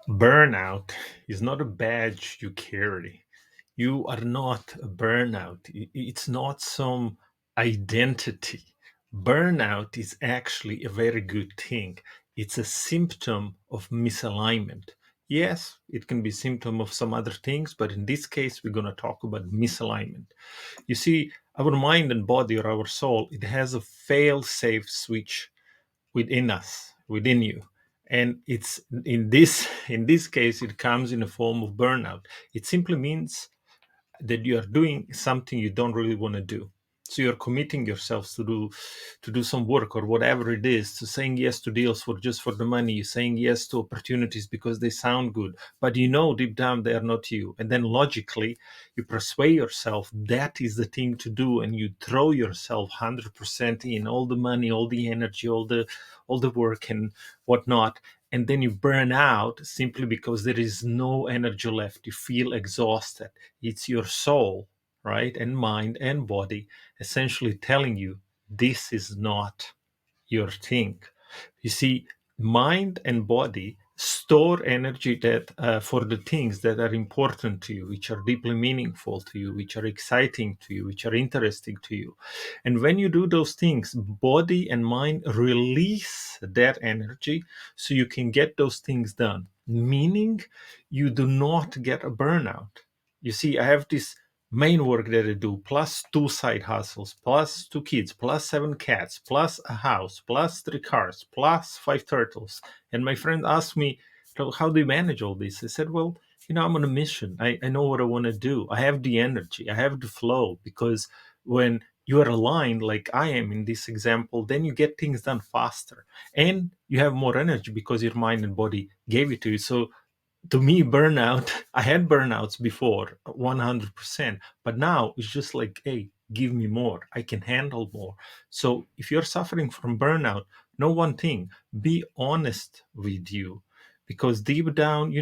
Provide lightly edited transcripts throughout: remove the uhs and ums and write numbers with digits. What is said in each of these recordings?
Burnout is not a badge you carry. You are not a burnout. It's not some identity. Burnout is actually a very good thing. It's a symptom of misalignment. Yes, it can be symptom of some other things, but in this case, we're going to talk about misalignment. You see, our mind and body or our soul, it has a fail-safe switch within us, within you. And it's in this case, it comes in a form of burnout. It simply means that you are doing something you don't really want to do. So you're committing yourselves to do some work or whatever it is, to saying yes to deals for just for the money, you're saying yes to opportunities because they sound good, but you know deep down they are not you. And then logically you persuade yourself that is the thing to do, and you throw yourself 100% in all the money, all the energy, all the work and whatnot, and then you burn out simply because there is no energy left. You feel exhausted. It's your soul, right, and mind and body essentially telling you this is not your thing. You see, mind and body store energy that for the things that are important to you, which are deeply meaningful to you, which are exciting to you, which are interesting to you. And when you do those things, body and mind release that energy so you can get those things done, meaning you do not get a burnout. You see, I have this main work that I do, plus two side hustles, plus two kids, plus seven cats, plus a house, plus three cars, plus five turtles. And my friend asked me, "So how do you manage all this?" I said, well, I'm on a mission. I know what I want to do. I have the energy, I have the flow, because when you are aligned like I am in this example, then you get things done faster and you have more energy because your mind and body gave it to you. So to me, burnout, I had burnouts before 100%, but now it's just like, hey, give me more, I can handle more. So if you're suffering from burnout, know one thing: be honest with you, because deep down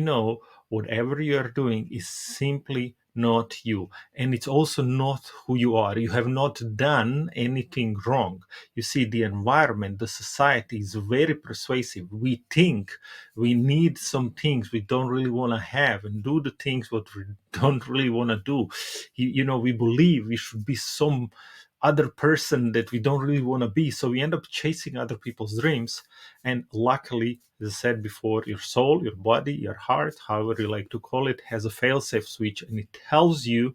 whatever you're doing is simply not you, and it's also not who you are. You have not done anything wrong. You see, the environment, the society is very persuasive. We think we need some things we don't really want to have and do the things what we don't really want to do. We believe we should be some other person that we don't really want to be, so we end up chasing other people's dreams. And luckily, as I said before, your soul, your body, your heart, however you like to call it, has a fail-safe switch, and it tells you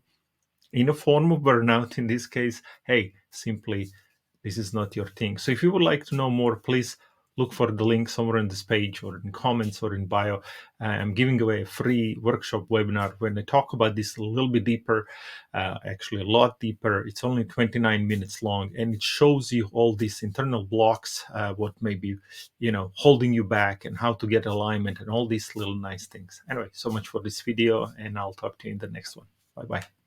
in a form of burnout in this case, hey, simply this is not your thing. So if you would like to know more, please look for the link somewhere on this page or in comments or in bio. I'm giving away a free workshop webinar when I talk about this a little bit deeper, actually a lot deeper. It's only 29 minutes long, and it shows you all these internal blocks, what may be holding you back, and how to get alignment and all these little nice things. Anyway, so much for this video, and I'll talk to you in the next one. Bye bye.